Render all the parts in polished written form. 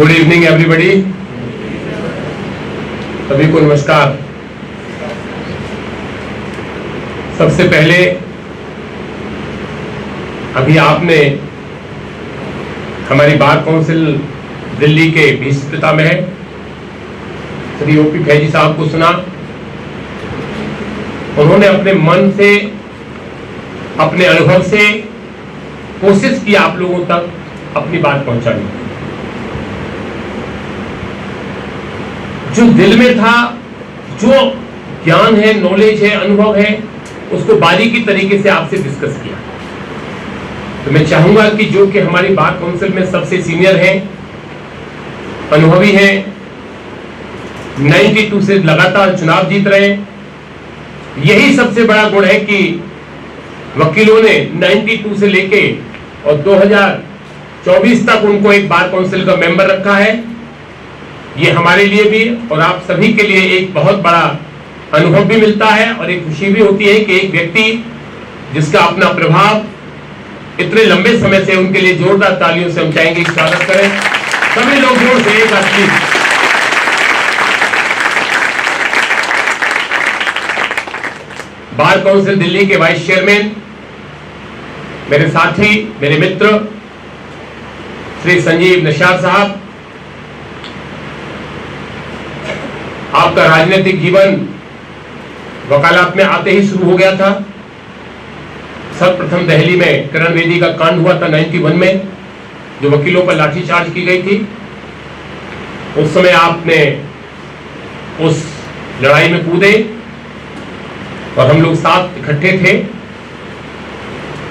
Good evening everybody. सभी को नमस्कार। सबसे पहले अभी आपने हमारी बार काउंसिल दिल्ली के भीष्म पितामह श्री ओपी फैजी साहब को सुना। उन्होंने अपने मन से, अपने अनुभव से कोशिश की आप लोगों तक अपनी बात पहुंचाने की। जो दिल में था, जो ज्ञान है, नॉलेज है, अनुभव है, उसको बारीकी तरीके से आपसे डिस्कस किया। तो मैं चाहूंगा कि जो कि हमारी बार काउंसिल में सबसे सीनियर हैं, अनुभवी हैं, 92 से लगातार चुनाव जीत रहे हैं, यही सबसे बड़ा गुण है कि वकीलों ने 92 से लेके और 2024 तक उनको एक बार काउंसिल का मेंबर रखा है। ये हमारे लिए भी और आप सभी के लिए एक बहुत बड़ा अनुभव भी मिलता है और एक खुशी भी होती है कि एक व्यक्ति जिसका अपना प्रभाव इतने लंबे समय से, उनके लिए जोरदार तालियों से हम चाहेंगे स्वागत करें सभी लोग जोर से एक आदमी। बार काउंसिल दिल्ली के वाइस चेयरमैन, मेरे साथी, मेरे मित्र श्री संजीव निशार साहब, आपका राजनीतिक जीवन वकालत में आते ही शुरू हो गया था। सर्वप्रथम दिल्ली में करण बेदी का कांड हुआ था 91 में, जो वकीलों पर लाठीचार्ज की गई थी। उस समय आपने उस लड़ाई में कूदे और हम लोग साथ इकट्ठे थे।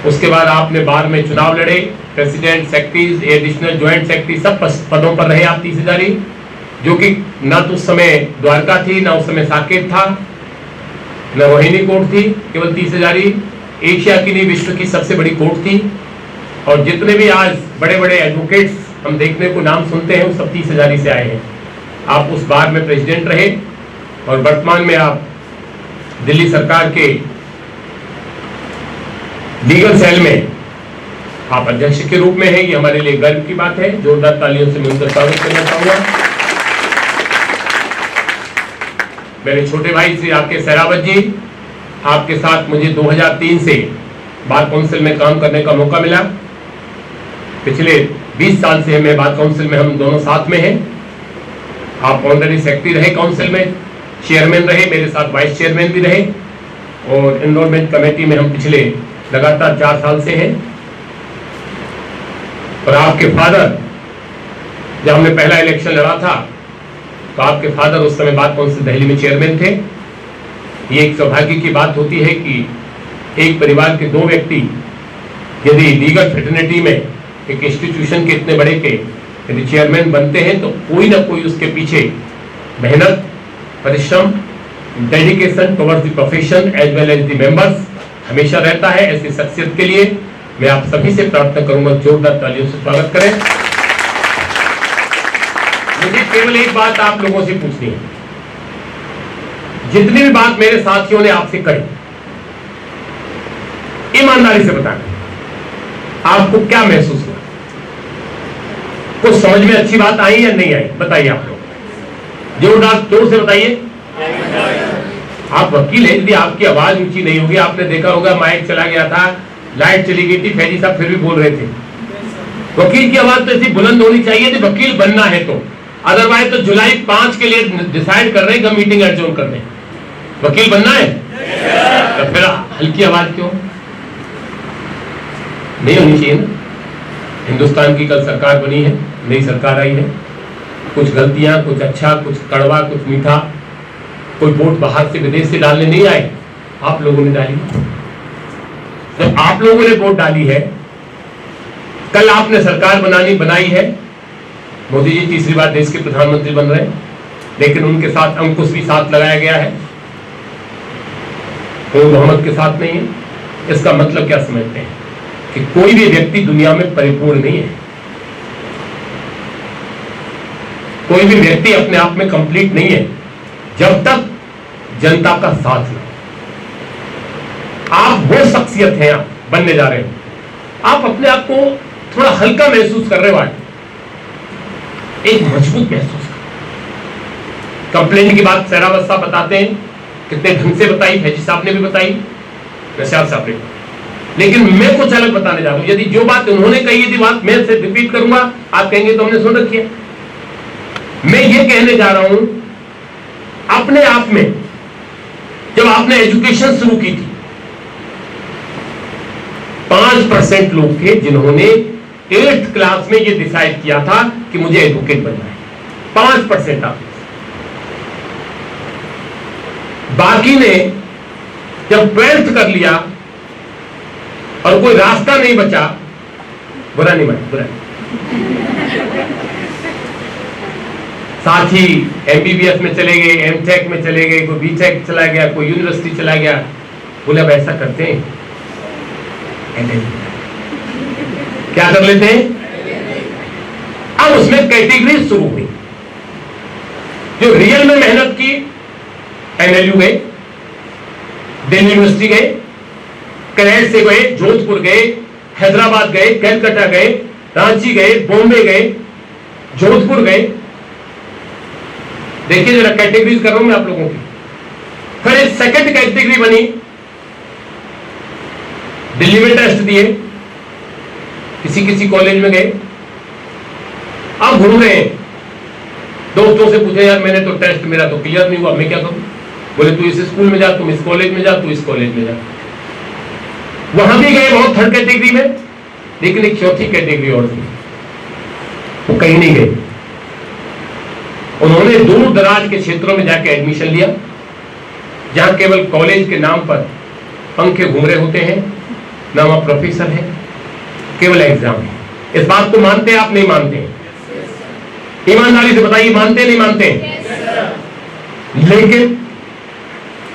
उसके बाद आपने बार में चुनाव लड़े, president, secretaries, additional joint secretary, सब पदों पर रहे आप 30,000, जो कि न तो उस समय द्वारका थी, न उस समय साकेत था, न रोहिणी कोर्ट थी, केवल 30,000 एशिया की नहीं विश्व की सबसे बड़ी कोर्ट थी। और जितने भी आज बड़े बड़े एडवोकेट्स हम देखने को नाम सुनते हैं, वो सब 30,000 से आए हैं। आप उस बार में प्रेसिडेंट रहे और वर्तमान में आप दिल्ली सरकार के लीगल सेल में आप अध्यक्ष के रूप में हैं। ये हमारे लिए गर्व की बात है। जोरदार तालियों से मैं उनका स्वागत करना चाहूंगा। मेरे छोटे भाई श्री आपके सहरावत जी, आपके साथ मुझे 2003 से बार काउंसिल में काम करने का मौका मिला। पिछले 20 साल से मैं बार काउंसिल में, हम दोनों साथ में हैं। आप ऑनररी सेक्रेटरी रहे काउंसिल में, चेयरमैन रहे, मेरे साथ वाइस चेयरमैन भी रहे और एनरोलमेंट कमेटी में हम पिछले लगातार 4 साल से हैं। और आपके फादर, जब हमने पहला इलेक्शन लड़ा था तो आपके फादर उस समय बार काउंसिल दिल्ली में चेयरमैन थे। ये एक सौभाग्य की बात होती है कि एक परिवार के 2 व्यक्ति यदि लीगल फ्रेटर्निटी में एक इंस्टीट्यूशन के इतने बड़े के यदि चेयरमैन बनते हैं तो कोई ना कोई उसके पीछे मेहनत, परिश्रम, dedication towards the profession as well as the members हमेशा रहता है। ऐसी शख्सियत के लिए मैं आप सभी से प्रार्थना करूंगा, जोरदार तालियों से स्वागत करें। मुझे केवल एक बात आप लोगों से पूछनी है। जितनी भी बात मेरे साथियों ने आपसे कही, ईमानदारी से बताना आपको क्या महसूस हुआ, कुछ समझ में अच्छी बात आई या नहीं आई, बताइए आप लोग जोर से बताइए। आप वकील हैं, यदि आपकी आवाज ऊंची नहीं होगी, आपने देखा होगा माइक चला गया था, लाइट चली गई थी, फैजी साहब फिर भी बोल रहे थे। वकील की आवाज तो ऐसी बुलंद होनी चाहिए यदि वकील बनना है तो, अदरवाइज तो जुलाई 5 के लिए डिसाइड कर रहे हैं कि मीटिंग एडजॉर्न कर दें। वकील बनना है तो फिर हल्की आवाज क्यों नहीं होनी चाहिए ना। हिंदुस्तान की कल सरकार बनी है, नई सरकार आई है, कुछ गलतियां, कुछ अच्छा, कुछ कड़वा, कुछ मीठा। कोई वोट बाहर से, विदेश से डालने नहीं आए, आप लोगों ने डाली। जब आप लोगों ने वोट डाली है, कल आपने सरकार बनाई है, मोदी जी तीसरी बार देश के प्रधानमंत्री बन रहे हैं, लेकिन उनके साथ अंकुश भी साथ लगाया गया है, कोई मोहम्मद के साथ नहीं है। इसका मतलब क्या समझते हैं कि कोई भी व्यक्ति दुनिया में परिपूर्ण नहीं है, कोई भी व्यक्ति अपने आप में कंप्लीट नहीं है जब तक जनता का साथ ना। आप वो शख्सियत हैं, आप बनने जा रहे हो। आप अपने आप को थोड़ा हल्का महसूस कर रहे हो आज, एक मजबूत महसूस करो। कंप्लेंट की बात सैरावस्था बताते हैं, कितने ढंग से बताई, फैजी साहब ने भी बताई, नशाद साहब ने, लेकिन मैं कुछ अलग बताने जा रहा हूं। यदि जो बात उन्होंने कही थी बात मैं से रिपीट करूंगा, आप कहेंगे तो हमने सुन रखी है। मैं ये कहने जा रहा हूं, अपने आप में जब आपने एजुकेशन शुरू की थी 5% लोग थे जिन्होंने 8th क्लास में ये डिसाइड किया था कि मुझे एडवोकेट बनना है। 5% आप, बाकी ने जब 12th कर लिया और कोई रास्ता नहीं बचा, बुरा नहीं माना, बुरा साथ ही एमबीबीएस में चले गए, एमटेक में चले गए, कोई बीटेक चला गया, कोई यूनिवर्सिटी चला गया, बोले अब ऐसा करते हैं क्या कर लेते हैं। अब उसमें कैटेगरी शुरू हुई। जो रियल में मेहनत की एनएलयू गए, दिल्ली यूनिवर्सिटी गए, कैरेट से गए, जोधपुर गए, हैदराबाद गए, कलकत्ता गए, रांची गए, बॉम्बे गए, जोधपुर गए। देखिए जरा कैटेगरीज कर रहा हूं मैं आप लोगों की। फिर एक सेकंड कैटेगरी बनी, दिल्ली में टेस्ट दिए, किसी किसी कॉलेज में गए, अब घूम रहे हैं, दोस्तों से पूछे यार मैंने तो टेस्ट मेरा तो क्लियर नहीं हुआ, मैं क्या करूं। बोले तू इस स्कूल में जा, तुम इस कॉलेज में जा, तू इस कॉलेज में जा। वहां भी गए बहुत थर्ड कैटेगरी में, लेकिन एक चौथी कैटेगरी और थी, वो कहीं नहीं गए। उन्होंने दूर दराज के क्षेत्रों में जाके एडमिशन लिया, जहां केवल कॉलेज के नाम पर पंखे घूम रहे होते हैं, ना वहां प्रोफेसर है, केवल एग्जाम है। इस बात को मानते हैं आप, नहीं मानते? ईमानदारी से बताइए, मानते नहीं मानते? लेकिन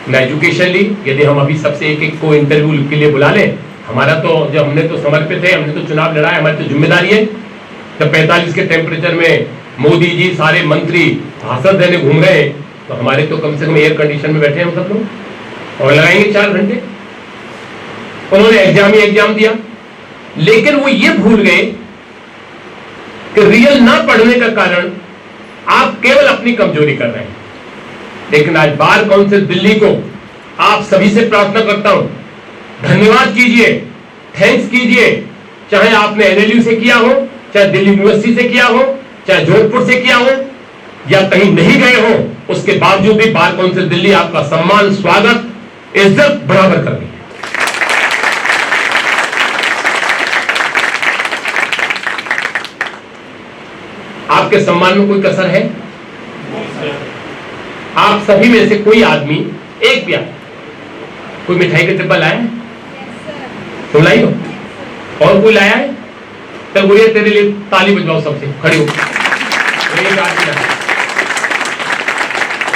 ना एजुकेशन ली। यदि हम अभी सबसे एक एक को इंटरव्यू के लिए बुला लें, हमारा तो जब हमने तो समर्पित है, हमने तो चुनाव लड़ा है, हमारी तो जिम्मेदारी है। जब 45 के टेम्परेचर में मोदी जी सारे मंत्री भाषण देने घूम रहे हैं, तो हमारे तो कम से कम एयर कंडीशन में बैठे हैं हम सब लोग, और लगाएंगे 4 घंटे। उन्होंने एग्जाम ही एग्जाम दिया, लेकिन वो ये भूल गए कि रियल ना पढ़ने का कारण आप केवल अपनी कमजोरी कर रहे हैं। लेकिन आज बार काउंसिल दिल्ली को आप सभी से प्रार्थना करता हूं, धन्यवाद कीजिए, थैंक्स कीजिए। चाहे आपने एनएलयू से किया हो, चाहे दिल्ली यूनिवर्सिटी से किया हो, चाहे जोधपुर से किया हो, या कहीं नहीं गए हो, उसके बावजूद भी बार काउंसिल दिल्ली आपका सम्मान, स्वागत, इज्जत बराबर कर रही है। आपके सम्मान में कोई कसर है? आप सभी में से कोई आदमी एक भी कोई मिठाई का डिब्बा लाया है? तुम लाई हो? और कोई लाया है? तब गुड़िया तेरे लिए ताली बजवाओ, सबसे खड़ी हो। एक आदमी लाया,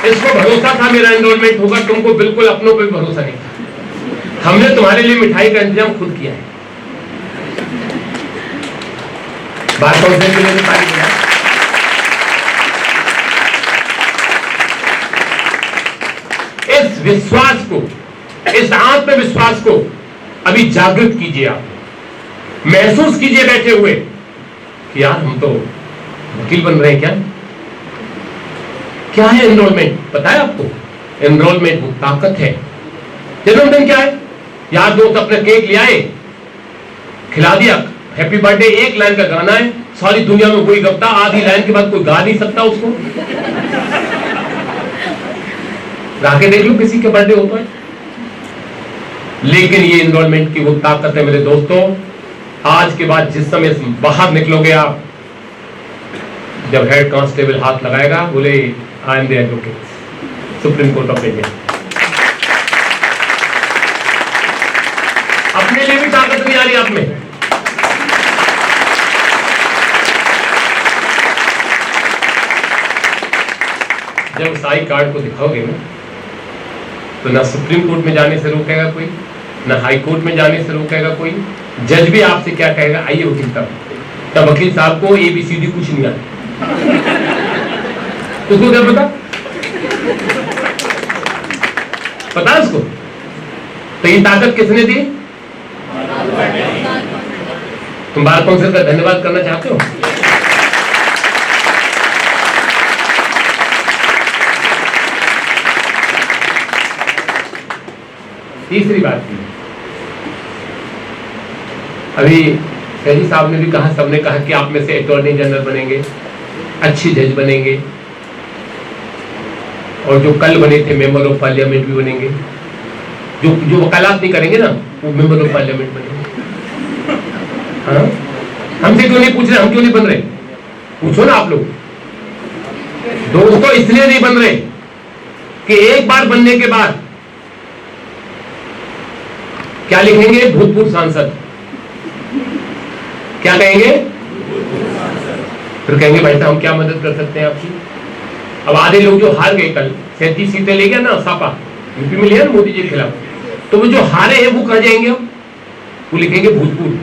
इसको भरोसा था मेरा एनरोलमेंट होगा, तुमको बिल्कुल अपनों पर भरोसा नहीं था। हमने तुम्हारे लिए मिठाई का इंतजाम खुद किया है। बार काउंसिल के लिए ताली बजाओ। इस विश्वास को, इस आत्मविश्वास को अभी जागृत कीजिए। आप महसूस कीजिए बैठे हुए कि यार हम तो वकील बन रहे हैं। क्या है एनरोलमेंट? पता है आपको? एनरोलमेंट वो ताकत है। जन्मदिन क्या है? यार दोस्त अपने केक ले आए, खिला दिया, हैप्पी बर्थडे, एक लाइन का गाना है, सारी दुनिया में कोई गप्ता, आधी लाइन के बाद कोई गा नहीं सकता उसको। गा के देख लो किसी के बर्थडे होता है। लेकिन ये एनरोलमेंट की वो ताकत है मेरे दोस्तों। आज के बाद जिस समय बाहर निकलोगे आप, जब हेड कांस्टेबल हाथ लगाएगा, बोले I am the advocate, supreme court of India. अपने लिए भी ताकत नहीं आ रही आप में। जब उस आई कार्ड को दिखाओगे ना, तो ना सुप्रीम कोर्ट में जाने से रोकेगा कोई, ना हाई कोर्ट में जाने से रोकेगा कोई। जज भी आपसे क्या कहेगा, आइए वकील साहब, तब वकील साहब को ABCD कुछ नहीं आता, उसको क्या पता? पता है उसको? तो ये ताकत किसने दी? तुम बार काउंसिल का धन्यवाद करना चाहते हो? तीसरी बात थी, अभी सैनी साहब ने भी कहा, सबने कहा कि आप में से अटॉर्नी जनरल बनेंगे, अच्छी जज बनेंगे, और जो कल बने थे मेंबर ऑफ पार्लियामेंट भी बनेंगे, जो वकालत नहीं करेंगे ना वो मेंबर ऑफ पार्लियामेंट बनेंगे। हाँ, हमसे क्यों नहीं पूछ रहे, हम क्यों नहीं बन रहे? पूछो ना आप लोग। दोस्तों इसलिए नहीं बन रहे कि एक बार बनने के बाद क्या लिखेंगे? भूतपूर्व सांसद। क्या कहेंगे? फिर कहेंगे भाई साहब हम क्या मदद कर सकते हैं आपकी। अब आधे लोग जो हार गए कल 37 सीटें ले गया ना सापा, यूपी में लिया ना मोदी जी के खिलाफ, तो वो जो हारे हैं वो कहां जाएंगे? वो लिखेंगे भूतपूर्व।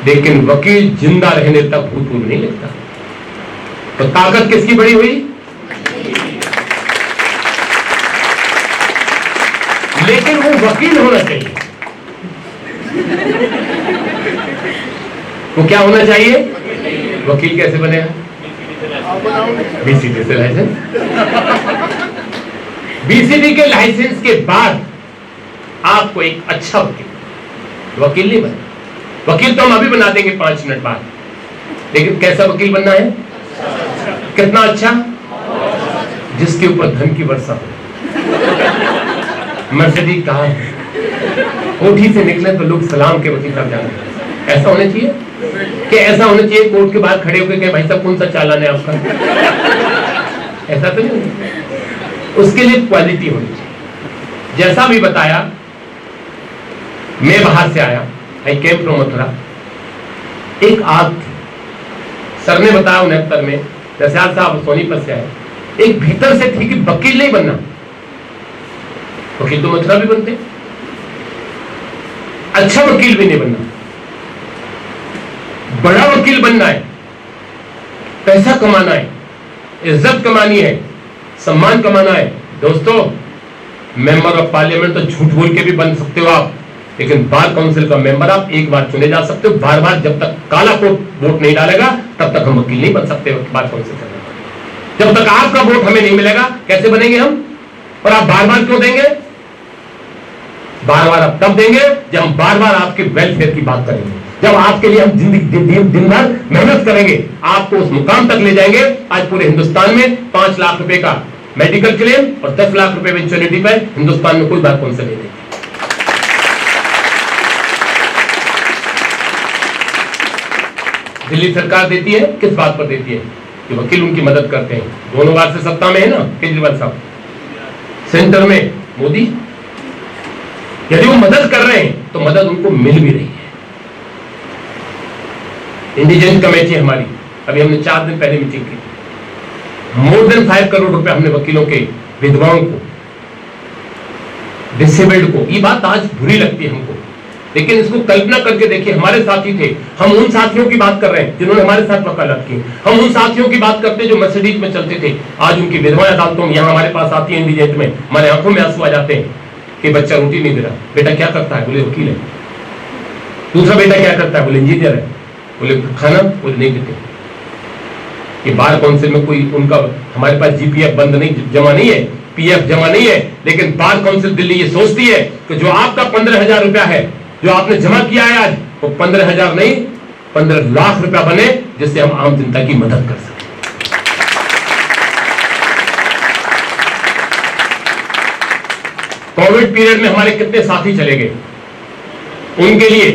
लेकिन वकील जिंदा रहने तक भूतपूर्व नहीं लिखता। तो ताकत किसकी बड़ी हुई? लेकिन वो वकील होना चाहिए। वो क्या होना चाहिए? वकील कैसे बनेगा? बीसीडी से लाइसेंस। बीसीडी के लाइसेंस के बाद आपको एक अच्छा वकील नहीं बना। वकील तो हम अभी बना देंगे 5 मिनट बाद, लेकिन कैसा वकील बनना है? कितना अच्छा? जिसके ऊपर धन की वर्षा हो। मर्सिडीज कहा कोठी से निकले तो लोग सलाम के वकील साहब जाने। ऐसा होना चाहिए कि ऐसा होना चाहिए कोर्ट के बाहर खड़े होकर कहें भाई साहब कौन सा चालान है आपका? ऐसा तो नहीं। उसके लिए क्वालिटी होनी चाहिए। जैसा भी बताया, मैं बाहर से आया, आई केम फ्रॉम मथुरा। एक आग थी, सर ने बताया 69 में, दशरथ साहब सोनीपत से आए, एक भीतर से थी कि वकील नहीं बनना। वकील तो मथुरा भी बनते, अच्छा वकील भी नहीं बनना, बड़ा वकील बनना है, पैसा कमाना है, इज्जत कमानी है, सम्मान कमाना है। दोस्तों मेंबर ऑफ पार्लियामेंट तो झूठ बोल के भी बन सकते हो आप, लेकिन बार काउंसिल का मेंबर आप एक बार चुने जा सकते हो। बार बार जब तक काला कोट वोट नहीं डालेगा तब तक हम वकील नहीं बन सकते। बार काउंसिल का जब तक आपका वोट हमें नहीं मिलेगा कैसे बनेंगे हम? और आप बार बार क्यों देंगे? बार बार आप तब देंगे जब हम बार बार आपके वेलफेयर की बात करेंगे, जब आपके लिए हम जिंदगी दिन भर मेहनत करेंगे, आपको उस मुकाम तक ले जाएंगे। आज पूरे हिंदुस्तान में 5 लाख रुपए का मेडिकल क्लेम और 10 लाख रुपए वेंचुअलिटी पर हिंदुस्तान में कोई बार काउंसिल नहीं देगी। दिल्ली सरकार देती है, किस बात पर देती है? कि वकील उनकी मदद करते हैं। दोनों बार से सत्ता में है ना केजरीवाल साहब, सेंटर में मोदी। यदि वो मदद कर रहे हैं तो मदद उनको मिल भी रही है। इंडिजेंस कमेटी हमारी, अभी हमने 4 दिन पहले मीटिंग की, मोर देन 5 करोड़ रुपए हमने वकीलों के, विधवाओं को, डिसेबल्ड को। ये बात आज बुरी लगती है हमको, लेकिन इसको कल्पना करके देखिए, हमारे साथी थे, हम उन साथियों की बात कर रहे हैं जिन्होंने हमारे साथ वकालत की। हम उन साथियों की बात करते हैं जो मर्सिडीज में चलते थे, आज उनकी विधवाएं अदालतों में यहाँ हमारे पास आती है इंडिजेंट में, हमारे आंखों में आंसू आ जाते हैं कि बच्चा रोटी नहीं दे रहा। बेटा क्या करता है? बोले वकील है। दूसरा बेटा क्या करता है? बोले इंजीनियर है। बोले खाना? बोले नहीं देते। कि बार काउंसिल में कोई उनका, हमारे पास जीपीएफ बंद नहीं, जमा नहीं है, पीएफ जमा नहीं है, लेकिन बार काउंसिल दिल्ली ये सोचती है कि जो आपका 15,000 रुपया है जो आपने जमा किया है आज, वो 15,000 नहीं 15 लाख रुपया बने, जिससे हम आम जनता की मदद कर सकें। कोविड पीरियड में हमारे कितने साथी चले गए, उनके लिए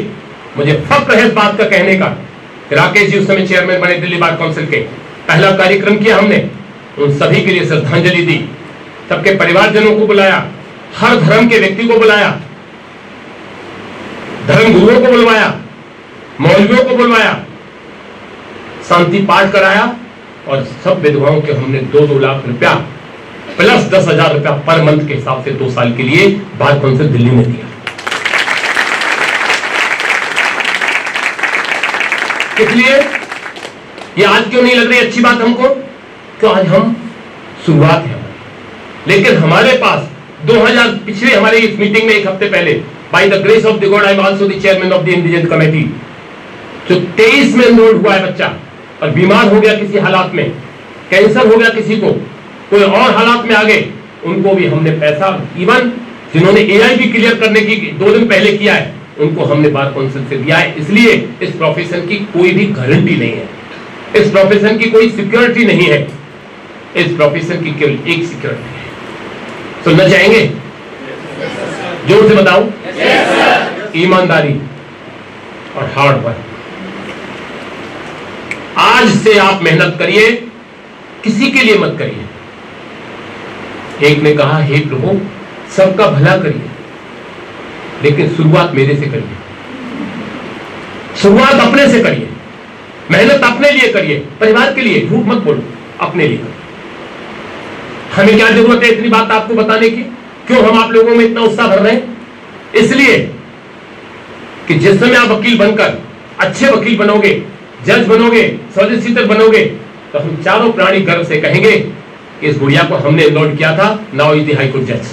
मुझे फख्र है इस बात का कहने का। राकेश जी उस समय चेयरमैन बने दिल्ली बार काउंसिल के, पहला कार्यक्रम किया हमने, उन सभी के लिए श्रद्धांजलि दी, सबके परिवारजनों को बुलाया, हर धर्म के व्यक्ति को बुलाया, धर्म गुरुओं को बुलवाया, मौलवियों को बुलवाया, शांति पाठ कराया, और सब विधवाओं के हमने 2-2 लाख रुपया प्लस 10,000 रुपया पर मंथ के हिसाब से 2 साल के लिए बार काउंसिल दिल्ली ने दिया। इसलिए ये आज क्यों नहीं लग रही अच्छी बात हमको? क्यों? आज हम शुरुआत है हमारी, लेकिन हमारे पास 2000 पिछले हमारे इस मीटिंग में एक हफ्ते पहले, by the grace of the God I am also the chairman of the indigent committee, जो 23 में एनरोल्ड हुआ है बच्चा और बीमार हो गया किसी हालात में, कैंसर हो गया किसी को, कोई और हालात में आ गए, उनको भी हमने पैसा इवन जिन्होंने एआई भी क्लियर करने की 2 दिन पहले किया है, उनको हमने बार काउंसिल से दिया है। इसलिए इस प्रोफेशन की कोई भी गारंटी नहीं है, इस प्रोफेशन की कोई सिक्योरिटी नहीं है। इस प्रोफेशन की केवल एक सिक्योरिटी है। सुनना चाहेंगे? जोर से बताओ। ईमानदारी और हार्ड वर्क। आज से आप मेहनत करिए, किसी के लिए मत करिए। एक ने कहा, हे प्रभु सबका भला करिए, लेकिन शुरुआत मेरे से करिए, शुरुआत अपने से करिए, मेहनत अपने लिए करिए, परिवार के लिए। झूठ मत बोलो, अपने लिए करिए। हमें क्या जरूरत है इतनी बात आपको बताने की? क्यों हम आप लोगों में इतना उत्साह भर रहे हैं? इसलिए कि जिस समय आप वकील बनकर अच्छे वकील बनोगे, जज बनोगे, सॉलिसिटर बनोगे, तो हम चारों प्राणी गर्व से कहेंगे कि इस गुड़िया को हमने एनरोल किया था, now is the high court जज।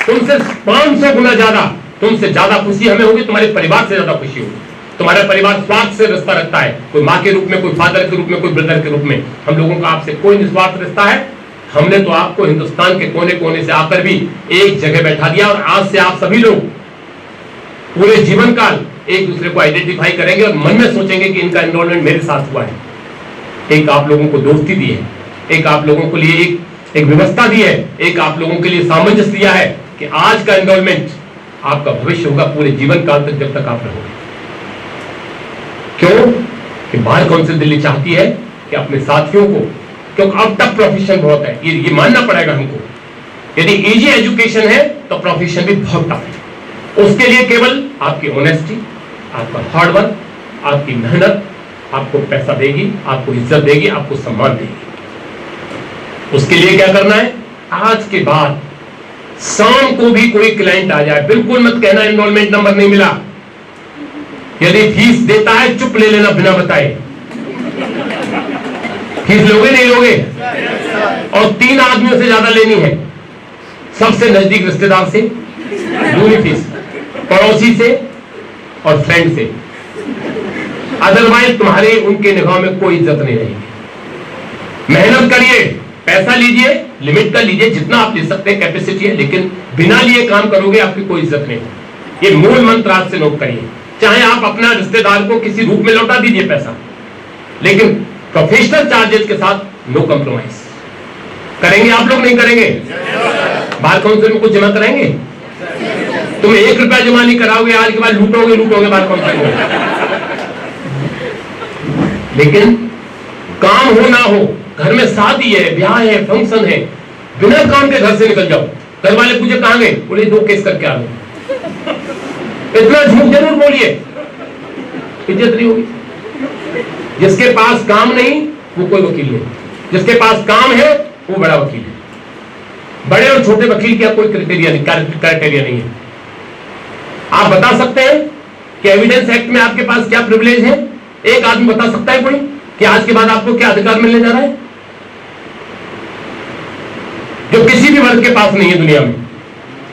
तुमसे 500 गुना ज्यादा, तुमसे ज्यादा खुशी हमें होगी, तुम्हारे परिवार से ज्यादा खुशी होगी। तुम्हारा परिवार स्वार्थ से रिश्ता रखता है, कोई माँ के रूप में, कोई फादर के रूप में, कोई ब्रदर के रूप में। हम लोगों का आपसे कोई निस्वार्थ रिश्ता है। हमने तो आपको हिंदुस्तान के कोने कोने से आकर भी एक जगह बैठा दिया, और आज से आप सभी लोग पूरे जीवन काल एक दूसरे को आइडेंटिफाई करेंगे और मन में सोचेंगे कि इनका एनरोलमेंट मेरे साथ हुआ है। एक आप लोगों को दोस्ती दी है, एक आप लोगों के लिए एक व्यवस्था दी है, एक आप लोगों के लिए सामंजस्य दिया है कि आज का एनरोलमेंट आपका भविष्य होगा पूरे जीवन काल तक, जब तक आप रहोगे। क्यों? कि बार काउंसिल दिल्ली चाहती है कि अपने साथियों को, क्योंकि अब तक प्रोफेशन बहुत है, ये मानना पड़ेगा हमको। यदि इजी एजुकेशन है तो प्रोफेशन भी बहुत टफ है। उसके लिए केवल आपकी ऑनेस्टी, आपका हार्ड वर्क, आपकी मेहनत आपको पैसा देगी, आपको इज्जत देगी, आपको सम्मान देगी। उसके लिए क्या करना है? आज के बाद शाम को भी कोई क्लाइंट आ जाए, बिल्कुल मत कहना एनरोलमेंट नंबर नहीं मिला। यदि फीस देता है चुप ले लेना बिना बताए। फीस लोगे नहीं लोगे? और 3 आदमियों से ज्यादा लेनी है, सबसे नजदीक रिश्तेदार से दूरी फीस, पड़ोसी से और फ्रेंड से। अदरवाइज तुम्हारे उनके निगाह में कोई इज्जत नहीं रहेगी। मेहनत करिए, पैसा लीजिए, लिमिट का लीजिए जितना आप ले सकते हैं, कैपेसिटी है, लेकिन बिना लिए काम करोगे आपकी कोई इज्जत नहीं। ये मूल मंत्र आज से नोट करिए। चाहे आप अपना रिश्तेदार को किसी रूप में लौटा दीजिए पैसा, लेकिन प्रोफेशनल चार्जेस के साथ नो कॉम्प्रोमाइज। करेंगे आप लोग? नहीं करेंगे? बार काउंसिल में कुछ जमा कराएंगे? तुम 1 रुपया जमा नहीं कराओगे, आज के बाद लूटोगे बार काउंसिल में। लेकिन काम हो ना हो, घर में शादी है, ब्याह है, फंक्शन है, बिना काम के घर से निकल जाओ, घर वाले पूछे कहां गए, बोले 2 केस करके आ गए। इतना झूठ जरूर बोलिए, इज्जत नहीं होगी। जिसके पास काम नहीं वो कोई वकील नहीं, जिसके पास काम है वो बड़ा वकील है। बड़े और छोटे वकील का कोई क्राइटेरिया नहीं है। आप बता सकते हैं कि एविडेंस एक्ट में आपके पास क्या प्रिविलेज है? एक आदमी बता सकता है कोई कि आज के बाद आपको क्या अधिकार मिलने जा रहा है, जो किसी भी वर्ग के पास नहीं है दुनिया में,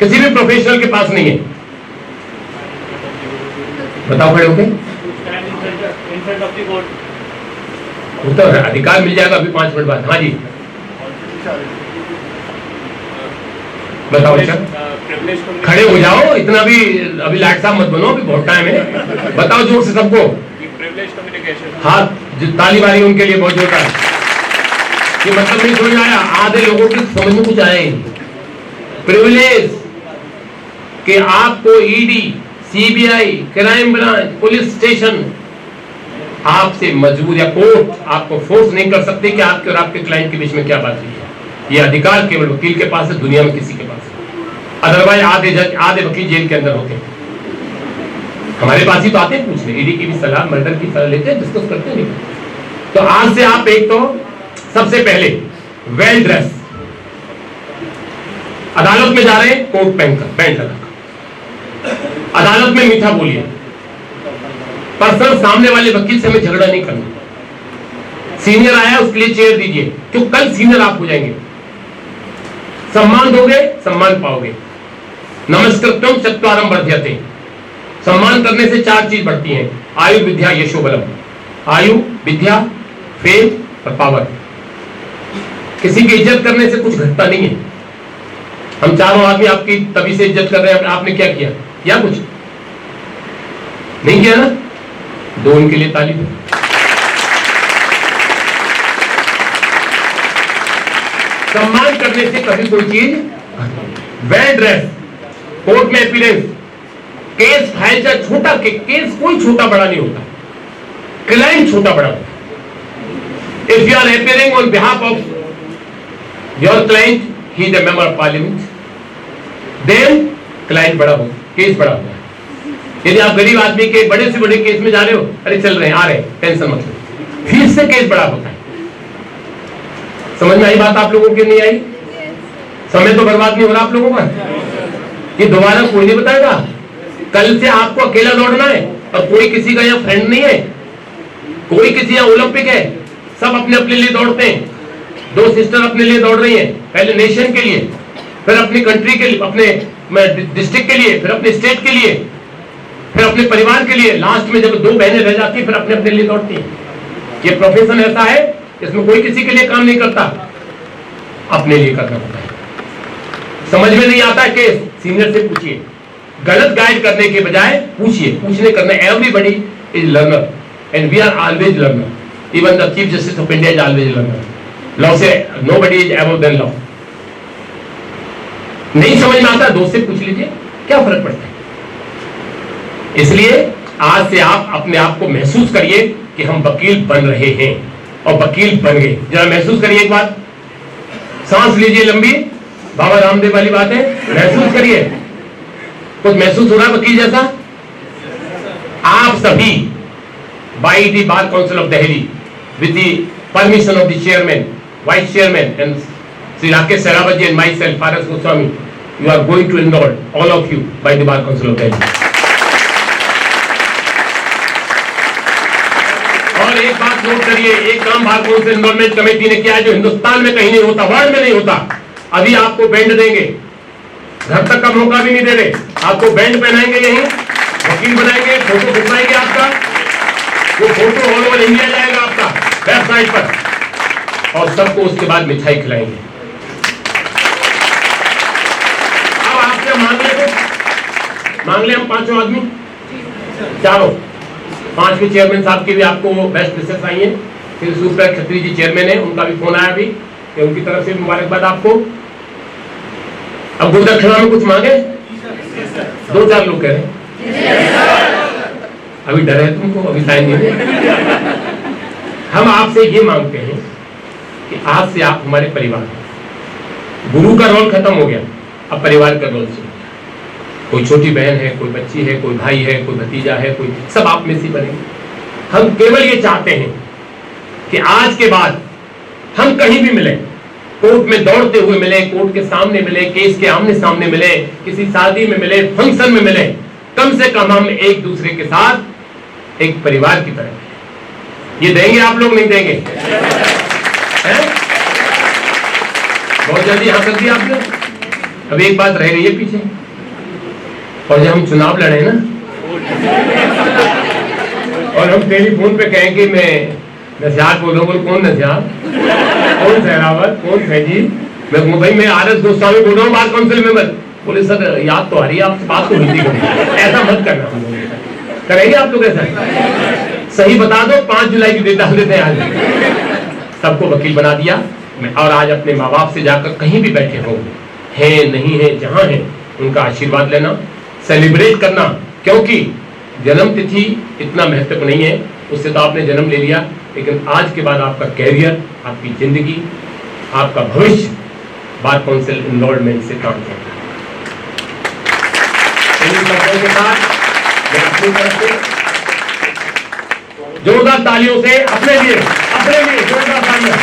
किसी भी प्रोफेशनल के पास नहीं है? बताओ खड़े होके। तो अधिकार मिल जाएगा अभी 5 मिनट बाद। हाँ जी बताओ सर, खड़े हो जाओ, इतना भी अभी लाट साहब मत बनो, अभी बहुत टाइम है। बताओ जोर से सबको। हाथ जो ताली वाली उनके लिए बहुत जोरदार। ये मतलब नहीं समझ आया? आधे लोगों की समझ में कुछ आया ही नहीं। प्रिविलेज कि आपको ED, CBI, crime branch, police station आपसे मजबूर या कोर्ट आपको फोर्स नहीं कर सकते कि आपके और आपके क्लाइंट के बीच में क्या बात हुई है। ये अधिकार केवल वकील के पास है, दुनिया में किसी के पास है। अदरवाइज आधे वकील जेल के अंदर होते हैं। हमारे पास ही तो आते हैं पूछने, ईडी की भी सलाह, मर्डर की सलाह लेते हैं, डिस्कस करते हैं। तो आज से आप एक तो सबसे पहले वेल ड्रेस, अदालत में जा रहे हैं कोट पहनकर, पैंट लगाकर, अदालत में मीठा बोलिए। पर्सनल सामने वाले वकील से हमें झगड़ा नहीं करना। सीनियर आया उसके लिए चेयर दीजिए, क्यों कल सीनियर आप हो जाएंगे। सम्मान दोगे सम्मान पाओगे। नमस्कृत्यम चत्वारम वर्ध्यते। सम्मान करने से 4 चीज बढ़ती हैं, आयु, विद्या, यशो, बलम। आयु, विद्या, फेम और पावर। किसी की इज्जत करने से कुछ घटता नहीं है। हम चारों आदमी आपकी तभी से इज्जत कर रहे हैं, आपने क्या किया? क्या कुछ नहीं किया ना? दो उनके लिए ताली दो। सम्मान करने से कभी कोई चीज, वेल ड्रेस, कोर्ट में अपीयरेंस, केस फाइल चाहे छोटा केस कोई छोटा बड़ा नहीं होता, क्लाइंट छोटा बड़ा होता है। If you are appearing on behalf of your client, he is a member of parliament, then client बड़ा हो, केस बड़ा होता है। यदि आप गरीब आदमी के बड़े से बड़े केस में जा रहे हो, अरे चल रहे हैं, आ रहे हैं, टेंशन मत लो, फिर से केस बड़ा होता है। समझ में आई बात आप लोगों की? नहीं आई? समय तो बर्बाद नहीं हो रहा आप लोगों का? ये दोबारा कोई नहीं बताएगा। कल से आपको अकेला दौड़ना है और कोई किसी का यहाँ फ्रेंड नहीं है, कोई किसी यहाँ ओलंपिक है, सब अपने अपने लिए दौड़ते हैं। दो सिस्टर अपने लिए दौड़ रही हैं, पहले नेशन के लिए, फिर अपनी कंट्री के लिए, अपने डिस्ट्रिक्ट के लिए, फिर अपने स्टेट के लिए, फिर अपने परिवार के लिए। लास्ट में जब दो बहनें रह जाती हैं, फिर अपने अपने लिए दौड़ती हैं। ये प्रोफेशन ऐसा है, इसमें कोई किसी के लिए काम नहीं करता, अपने लिए करना होता है। समझ में नहीं आता केस, सीनियर से पूछिए। गलत गाइड करने के बजाय पूछिए, पूछने करना। Everybody is learner and we are always learner. Even the chief justice of India is always learner. Law से nobody is above then law. नहीं समझ में आता, दोस्त से पूछ लीजिए, क्या फर्क पड़ता है। इसलिए आज से आप अपने आप को महसूस करिए कि हम वकील बन रहे हैं और वकील बन गए। जरा महसूस करिए एक बात, सांस लीजिए लंबी, बाबा रामदेव वाली बात है, महसूस करिए। कुछ महसूस हो रहा है वकील जैसा? आप सभी by the bar council of Delhi with the permission of the chairman, vice chairman and Shri Rakesh Sehrawat ji and myself Paras Goswami, you are going to enrol all of you by the bar council of Delhi. और एक बात नोट करिए, एक काम bar council enrolment committee ने किया है जो हिंदुस्तान में कहीं नहीं होता, वर्ल्ड में नहीं होता। अभी आपको बैंड देंगे, घर तक का मौका भी नहीं दे रहे, आपको बैंड पहनाएंगे, यहीं वकील बनाएंगे, फोटो खिंचवाएंगे आपका, वो फोटो ऑल ओवर इंडिया जाएगा आपका वेबसाइट पर, और सबको उसके बाद मिठाई खिलाएंगे। अब आपसे मांग ले हम पांचों आदमी, चारों, 5वें चेयरमैन साहब की भी आपको बेस्ट विशेष आई है। फिर सुपर खत्री जी चेयरमैन है, उनका भी फोन आया अभी कि उनकी तरफ से मुबारकबाद आपको। अब गुरुदक्षिणा में कुछ मांगे? 2-4 लोग कह रहे हैं, अभी डर है तुमको, अभी टाइम नहीं। हम आपसे ये मांगते हैं कि आज से आप हमारे परिवार हैं। गुरु का रोल खत्म हो गया, अब परिवार का रोल शुरू। कोई छोटी बहन है, कोई बच्ची है, कोई भाई है, कोई भतीजा है, कोई, सब आप में से बनेंगे। हम केवल ये चाहते हैं कि आज के बाद हम कहीं भी मिले, कोर्ट में दौड़ते हुए मिले, कोर्ट के सामने मिले, केस के आमने सामने मिले, किसी शादी में मिले, फंक्शन में मिले, कम से कम हम एक दूसरे के साथ एक परिवार की तरह। ये देंगे आप लोग? नहीं देंगे? बहुत जल्दी यहां कर दिया आपने। अब एक बात रह गई है पीछे, और जब हम चुनाव लड़े ना और हम टेलीफोन पे कहें कि मैं नशियात बोल रहा हूँ, कौन नशियात, कौन सहरावत, कौन फैजी, मैं कहूँ भाई मैं आर एस गोस्वामी बोल रहा हूँ बार काउंसिल मेंबर। बोले सर याद तो आ रही है, आपसे बात तो हिंदी करेंगे, ऐसा मत करना। हम लोग करेंगे, आप लोग ऐसा सही बता दो, 5 जुलाई की डेट डाल देते हैं आज। सबको वकील बना दिया मैं, और आज अपने माँ बाप से जाकर कहीं भी बैठे हो, है नहीं है, जहां है, उनका आशीर्वाद लेना, सेलिब्रेट करना। क्योंकि जन्म तिथि इतना महत्व नहीं है, उससे तो आपने जन्म ले लिया, लेकिन आज के बाद आपका कैरियर, आपकी जिंदगी, आपका भविष्य बार काउंसिल एनरोलमेंट से काम करता है। इन शब्दों के साथ मैं अपनी तरफ से जोरदार तालियों से अपने लिए जोरदार तालियां।